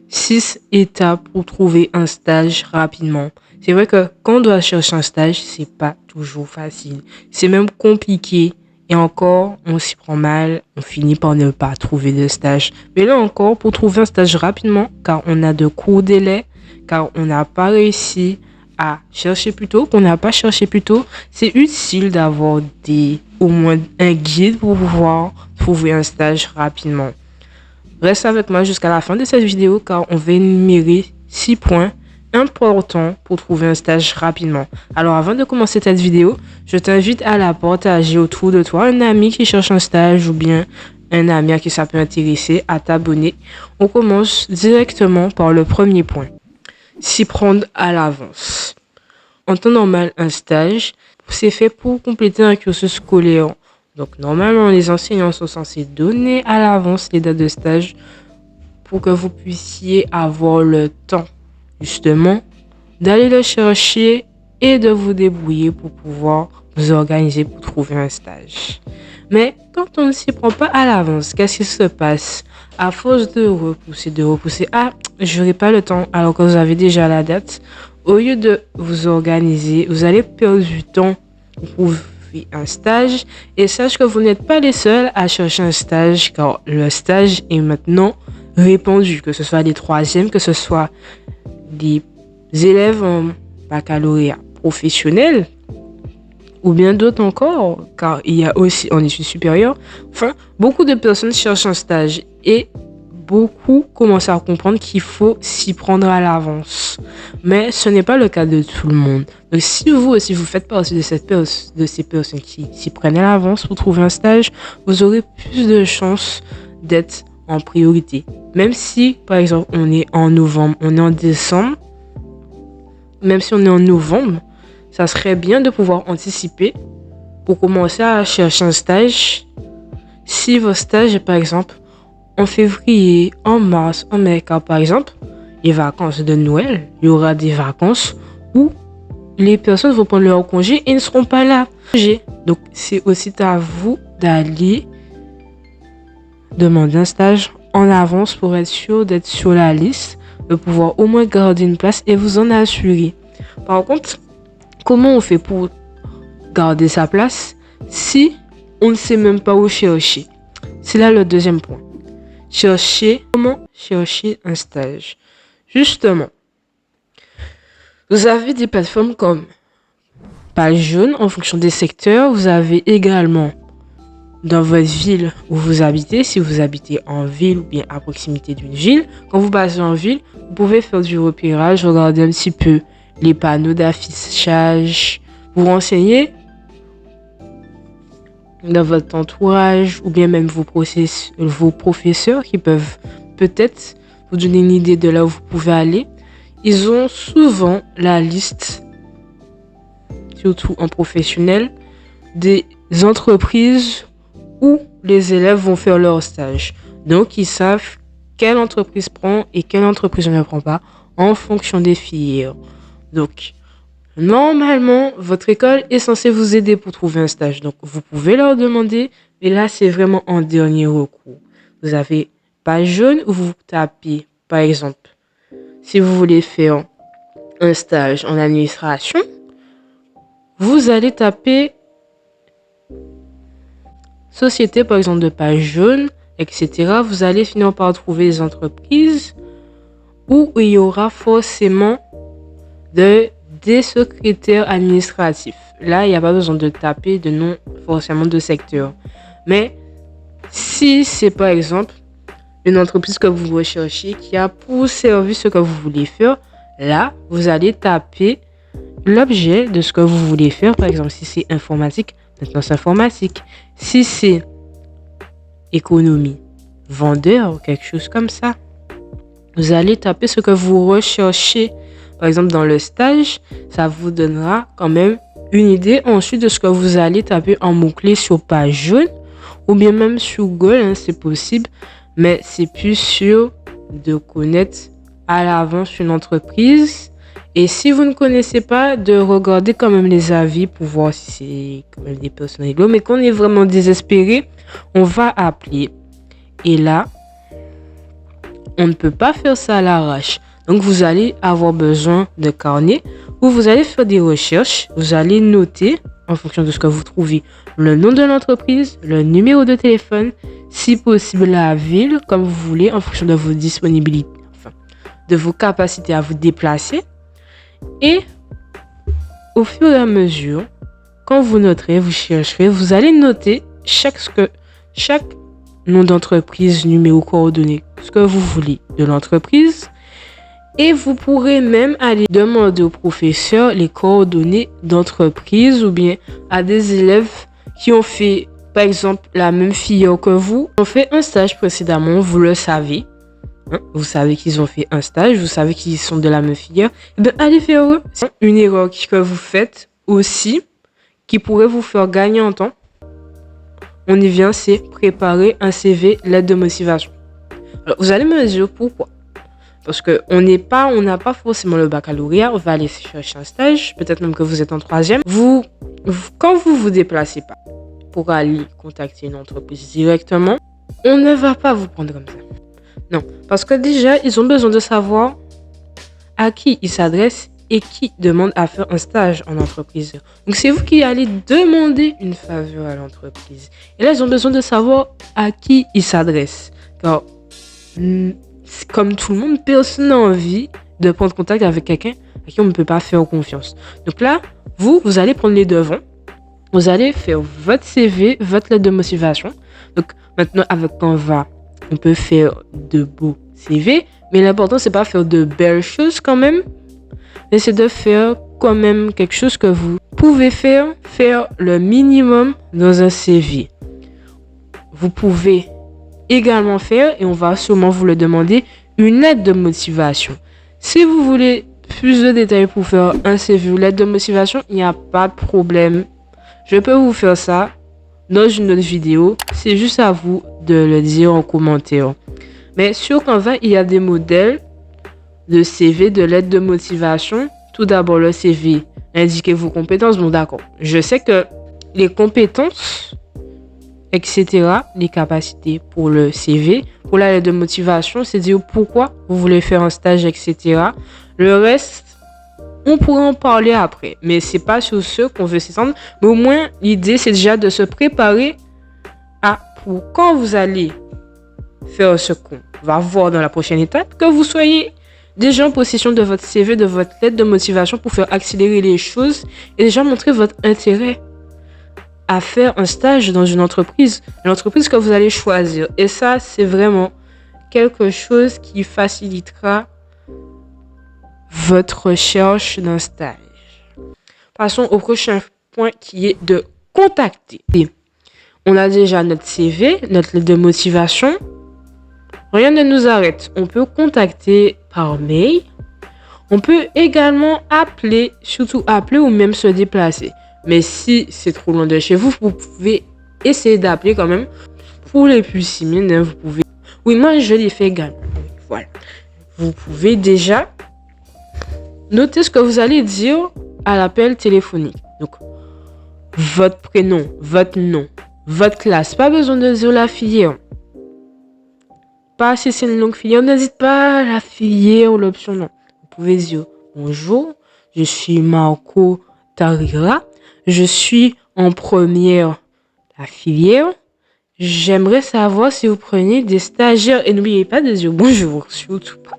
6 étapes pour trouver un stage rapidement. C'est vrai que quand on doit chercher un stage, c'est pas toujours facile. C'est même compliqué. Et encore, on s'y prend mal, on finit par ne pas trouver de stage. Mais là encore, pour trouver un stage rapidement, car on a de courts délais, car on n'a pas réussi à chercher plus tôt, qu'on n'a pas cherché plus tôt, c'est utile d'avoir au moins un guide pour pouvoir trouver un stage rapidement. Reste avec moi jusqu'à la fin de cette vidéo car on va énumérer 6 points importants pour trouver un stage rapidement. Alors avant de commencer cette vidéo, je t'invite à la partager autour de toi, un ami qui cherche un stage ou bien un ami à qui ça peut intéresser, à t'abonner. On commence directement par le premier point. S'y prendre à l'avance. En temps normal, un stage, c'est fait pour compléter un cursus scolaire. Donc, normalement, les enseignants sont censés donner à l'avance les dates de stage pour que vous puissiez avoir le temps, justement, d'aller le chercher et de vous débrouiller pour pouvoir vous organiser pour trouver un stage. Mais quand on ne s'y prend pas à l'avance, qu'est-ce qui se passe? À force de repousser, j'aurai pas le temps alors que vous avez déjà la date. Au lieu de vous organiser, vous allez perdre du temps pour un stage et sache que vous n'êtes pas les seuls à chercher un stage car le stage est maintenant répandu, que ce soit des troisièmes, que ce soit des élèves en baccalauréat professionnel ou bien d'autres encore car il y a aussi en études supérieures. Enfin, beaucoup de personnes cherchent un stage et beaucoup commencent à comprendre qu'il faut s'y prendre à l'avance. Mais ce n'est pas le cas de tout le monde. Donc si vous faites partie de ces personnes qui s'y prennent à l'avance pour trouver un stage, vous aurez plus de chances d'être en priorité. Même si, par exemple, on est en novembre, on est en décembre, même si on est en novembre, ça serait bien de pouvoir anticiper pour commencer à chercher un stage. Si votre stage est, par exemple, en février, en mars, en mai, car par exemple, les vacances de Noël, il y aura des vacances où les personnes vont prendre leur congé et ne seront pas là. Donc, c'est aussi à vous d'aller demander un stage en avance pour être sûr d'être sur la liste, de pouvoir au moins garder une place et vous en assurer. Par contre, comment on fait pour garder sa place si on ne sait même pas où chercher? C'est là le deuxième point. Comment chercher un stage? Justement, vous avez des plateformes comme Page Jaune en fonction des secteurs. Vous avez également dans votre ville où vous habitez, si vous habitez en ville ou bien à proximité d'une ville. Quand vous passez en ville, vous pouvez faire du repérage, regarder un petit peu les panneaux d'affichage, vous renseigner dans votre entourage ou bien même vos professeurs qui peuvent peut-être vous donner une idée de là où vous pouvez aller. Ils ont souvent la liste, surtout en professionnel, des entreprises où les élèves vont faire leur stage. Donc, ils savent quelle entreprise prend et quelle entreprise ne prend pas en fonction des filières. Donc, normalement, votre école est censée vous aider pour trouver un stage. Donc, vous pouvez leur demander, mais là, c'est vraiment en dernier recours. Vous avez Page Jaune où vous tapez, par exemple, si vous voulez faire un stage en administration, vous allez taper société, par exemple, de Page Jaune, etc. Vous allez finir par trouver des entreprises où il y aura forcément des secrétaires administratifs. Là, il n'y a pas besoin de taper de nom forcément de secteur. Mais si c'est par exemple une entreprise que vous recherchez qui a pour service ce que vous voulez faire, là, vous allez taper l'objet de ce que vous voulez faire. Par exemple, si c'est informatique, maintenant c'est informatique. Si c'est économie, vendeur, quelque chose comme ça, vous allez taper ce que vous recherchez. Par exemple, dans le stage, ça vous donnera quand même une idée ensuite de ce que vous allez taper en mots-clés sur Page Jaune ou bien même sur Google, c'est possible. Mais c'est plus sûr de connaître à l'avance une entreprise. Et si vous ne connaissez pas, de regarder quand même les avis pour voir si c'est quand même des personnes réglo. Mais quand on est vraiment désespéré, on va appeler. Et là, on ne peut pas faire ça à l'arrache. Donc, vous allez avoir besoin de carnet où vous allez faire des recherches. Vous allez noter, en fonction de ce que vous trouvez, le nom de l'entreprise, le numéro de téléphone, si possible la ville, comme vous voulez, en fonction de vos disponibilités, enfin, de vos capacités à vous déplacer. Et au fur et à mesure, quand vous noterez, vous chercherez, vous allez noter chaque nom d'entreprise, numéro, coordonnées, ce que vous voulez de l'entreprise. Et vous pourrez même aller demander au professeur les coordonnées d'entreprise ou bien à des élèves qui ont fait, par exemple, la même filière que vous, ont fait un stage précédemment, vous le savez. Vous savez qu'ils ont fait un stage, vous savez qu'ils sont de la même filière. Et bien, allez faire eux. C'est une erreur que vous faites aussi, qui pourrait vous faire gagner en temps. On y vient, c'est préparer un CV, lettre de motivation. Alors, vous allez me dire pourquoi. Parce qu'on n'a pas forcément le baccalauréat, on va aller chercher un stage, peut-être même que vous êtes en 3e. Quand vous vous déplacez pas pour aller contacter une entreprise directement, on ne va pas vous prendre comme ça. Non, parce que déjà, ils ont besoin de savoir à qui ils s'adressent et qui demande à faire un stage en entreprise. Donc, c'est vous qui allez demander une faveur à l'entreprise. Et là, ils ont besoin de savoir à qui ils s'adressent. Car, comme tout le monde, personne n'a envie de prendre contact avec quelqu'un à qui on ne peut pas faire confiance. Donc là, vous allez prendre les devants. Vous allez faire votre CV, votre lettre de motivation. Donc maintenant, avec Canva, on peut faire de beaux CV. Mais l'important, c'est pas faire de belles choses quand même. Mais c'est de faire quand même quelque chose que vous pouvez faire le minimum dans un CV. Vous pouvez également faire, et on va sûrement vous le demander, une lettre de motivation. Si vous voulez plus de détails pour faire un CV ou lettre de motivation, il n'y a pas de problème. Je peux vous faire ça dans une autre vidéo. C'est juste à vous de le dire en commentaire. Mais sur Canva, il y a des modèles de CV, de lettre de motivation. Tout d'abord, le CV, indiquez vos compétences. Bon, d'accord. Je sais que les compétences, etc., les capacités pour le CV. Pour la lettre de motivation, c'est dire pourquoi vous voulez faire un stage, etc. Le reste, on pourrait en parler après. Mais c'est pas sur ce qu'on veut s'étendre. Mais au moins, l'idée, c'est déjà de se préparer pour quand vous allez faire ce qu'on va voir dans la prochaine étape, que vous soyez déjà en possession de votre CV, de votre lettre de motivation pour faire accélérer les choses et déjà montrer votre intérêt à faire un stage dans une entreprise que vous allez choisir. Et ça, c'est vraiment quelque chose qui facilitera votre recherche d'un stage. Passons au prochain point qui est de contacter. On a déjà notre CV, notre lettre de motivation. Rien ne nous arrête. On peut contacter par mail. On peut également appeler, surtout appeler ou même se déplacer. Mais si c'est trop loin de chez vous, vous pouvez essayer d'appeler quand même. Pour les plus similaires, vous pouvez... Oui, moi, je l'ai fait également. Voilà. Vous pouvez déjà noter ce que vous allez dire à l'appel téléphonique. Donc, votre prénom, votre nom, votre classe. Pas besoin de dire la filière. Pas si c'est une longue filière, n'hésite pas à la filière ou l'option non. Vous pouvez dire bonjour, je suis Marco Tarira. Je suis en première la filière. J'aimerais savoir si vous prenez des stagiaires. Et n'oubliez pas de dire bonjour, surtout pas.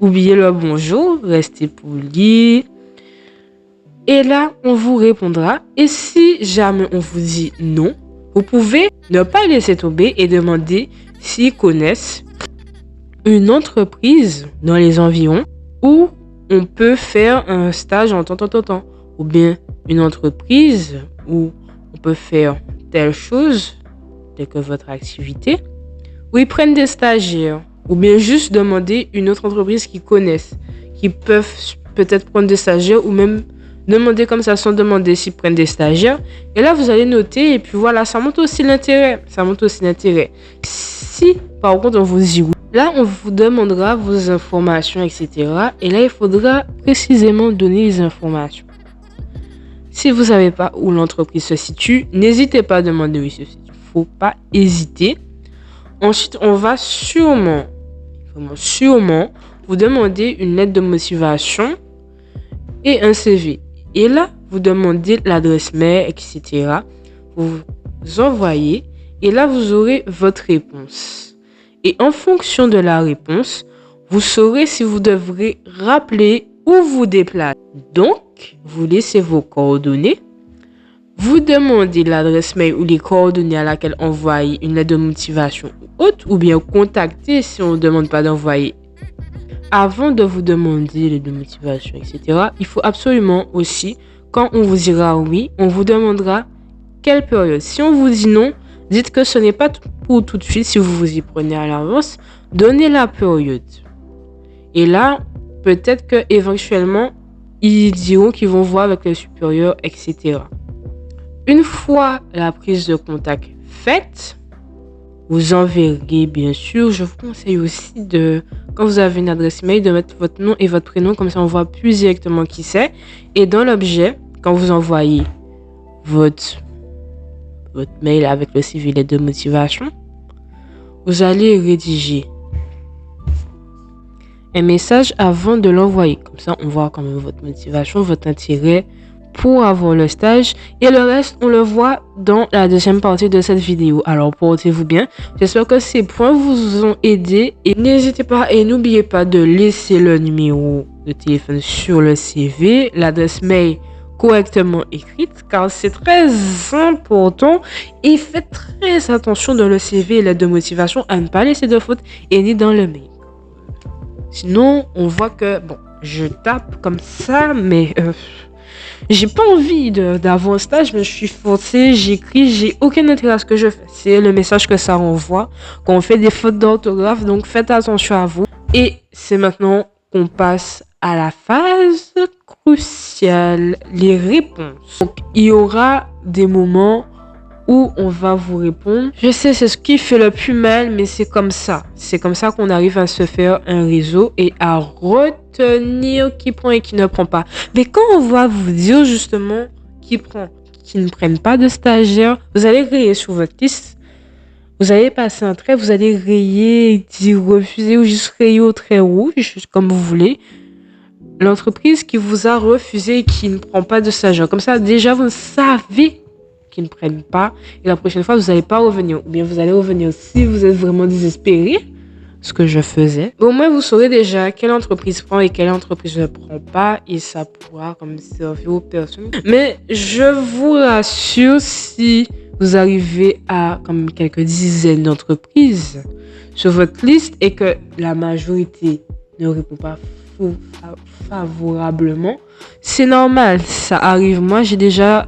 Oubliez le bonjour, restez poli. Et là, on vous répondra. Et si jamais on vous dit non, vous pouvez ne pas laisser tomber et demander s'ils connaissent une entreprise dans les environs où on peut faire un stage en temps. Ou bien une entreprise où on peut faire telle chose, telle que votre activité, où ils prennent des stagiaires. Ou bien juste demander une autre entreprise qu'ils connaissent, qui peuvent peut-être prendre des stagiaires ou même demander comme ça sans demander s'ils prennent des stagiaires. Et là, vous allez noter et puis voilà, ça montre aussi l'intérêt. Si, par contre, on vous dit oui, là, on vous demandera vos informations, etc. Et là, il faudra précisément donner les informations. Si vous ne savez pas où l'entreprise se situe, n'hésitez pas à demander où il se situe. Il ne faut pas hésiter. Ensuite, on va sûrement vraiment sûrement vous demander une lettre de motivation et un CV. Et là, vous demandez l'adresse mail, etc. Vous envoyez et là, vous aurez votre réponse. Et en fonction de la réponse, vous saurez si vous devrez rappeler ou vous déplacer. Donc, vous laissez vos coordonnées. Vous demandez l'adresse mail ou les coordonnées à laquelle envoyer une lettre de motivation ou autre, ou bien contacter si on ne demande pas d'envoyer. Avant de vous demander les lettres de motivation, etc., il faut absolument aussi, quand on vous dira oui, on vous demandera quelle période. Si on vous dit non, dites que ce n'est pas pour tout de suite. Si vous vous y prenez à l'avance, donnez la période. Et là, peut-être que éventuellement, ils diront qu'ils vont voir avec les supérieurs, etc. Une fois la prise de contact faite, vous enverrez, bien sûr. Je vous conseille aussi de, quand vous avez une adresse email, de mettre votre nom et votre prénom, comme ça on voit plus directement qui c'est. Et dans l'objet, quand vous envoyez votre mail avec le CV de motivation, vous allez rédiger un message avant de l'envoyer. Comme ça, on voit quand même votre motivation, votre intérêt pour avoir le stage. Et le reste, on le voit dans la deuxième partie de cette vidéo. Alors, portez-vous bien. J'espère que ces points vous ont aidé. Et n'hésitez pas et n'oubliez pas de laisser le numéro de téléphone sur le CV, l'adresse mail correctement écrite, car c'est très important. Et faites très attention dans le CV et lettre de motivation à ne pas laisser de fautes et ni dans le mail. Sinon, on voit que, bon, je tape comme ça, mais j'ai pas envie d'avoir un stage, mais je suis forcée, j'écris, j'ai aucun intérêt à ce que je fais. C'est le message que ça renvoie, quand on fait des fautes d'orthographe, donc faites attention à vous. Et c'est maintenant qu'on passe à la phase cruciale, les réponses. Donc, il y aura des moments où on va vous répondre. Je sais, c'est ce qui fait le plus mal, mais c'est comme ça. C'est comme ça qu'on arrive à se faire un réseau et à retenir qui prend et qui ne prend pas. Mais quand on va vous dire justement qui prend, qui ne prennent pas de stagiaires, vous allez rayer sur votre liste. Vous allez passer un trait, vous allez rayer, dire refuser ou juste rayer au trait rouge, comme vous voulez. L'entreprise qui vous a refusé et qui ne prend pas de stagiaires. Comme ça, déjà, vous savez qui ne prennent pas. Et la prochaine fois, vous n'allez pas revenir. Ou bien vous allez revenir si vous êtes vraiment désespéré, ce que je faisais. Au moins, vous saurez déjà quelle entreprise prend et quelle entreprise ne prend pas. Et ça pourra comme servir aux personnes. Mais je vous rassure, si vous arrivez à comme quelques dizaines d'entreprises sur votre liste et que la majorité ne répond pas favorablement, c'est normal. Ça arrive. Moi, j'ai déjà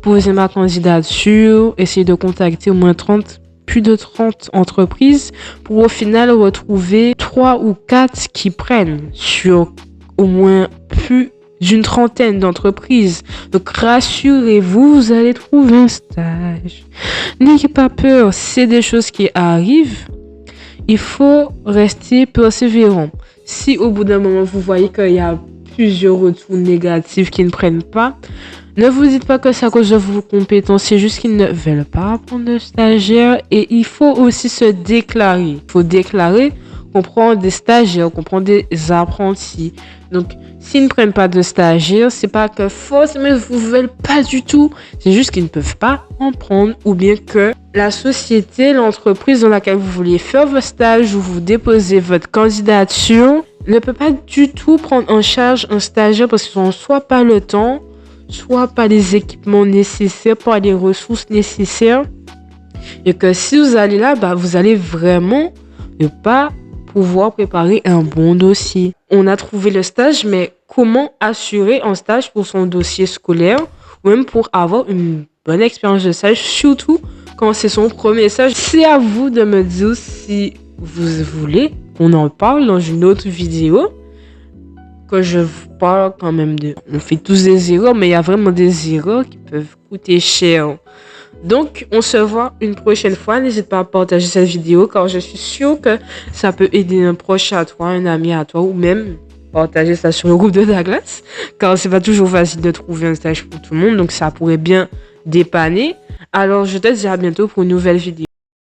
poser ma candidature, essayer de contacter au moins plus de 30 entreprises pour au final retrouver 3 ou 4 qui prennent sur au moins plus d'une trentaine d'entreprises. Donc rassurez-vous, vous allez trouver un stage. N'ayez pas peur, c'est des choses qui arrivent. Il faut rester persévérant. Si au bout d'un moment vous voyez qu'il y a plusieurs retours négatifs qui ne prennent pas, ne vous dites pas que c'est à cause de vos compétences, c'est juste qu'ils ne veulent pas prendre de stagiaires. Et il faut aussi se déclarer. Il faut déclarer qu'on prend des stagiaires, qu'on prend des apprentis. Donc, s'ils ne prennent pas de stagiaires, c'est pas que forcément ils ne veulent pas du tout. C'est juste qu'ils ne peuvent pas en prendre. Ou bien que la société, l'entreprise dans laquelle vous vouliez faire vos stages ou vous déposez votre candidature ne peut pas du tout prendre en charge un stagiaire parce qu'ils n'ont soit pas le temps, soit pas les équipements nécessaires, pas les ressources nécessaires. Et que si vous allez là, vous allez vraiment ne pas pouvoir préparer un bon dossier. On a trouvé le stage, mais comment assurer un stage pour son dossier scolaire ou même pour avoir une bonne expérience de stage, surtout quand c'est son premier stage. C'est à vous de me dire si vous voulez qu'on en parle dans une autre vidéo. Que je vous parle quand même de... On fait tous des erreurs, mais il y a vraiment des erreurs qui peuvent coûter cher. Donc, on se voit une prochaine fois. N'hésite pas à partager cette vidéo, car je suis sûre que ça peut aider un proche à toi, un ami à toi, ou même partager ça sur le groupe de Douglas, car c'est pas toujours facile de trouver un stage pour tout le monde, donc ça pourrait bien dépanner. Alors, je te dis à bientôt pour une nouvelle vidéo.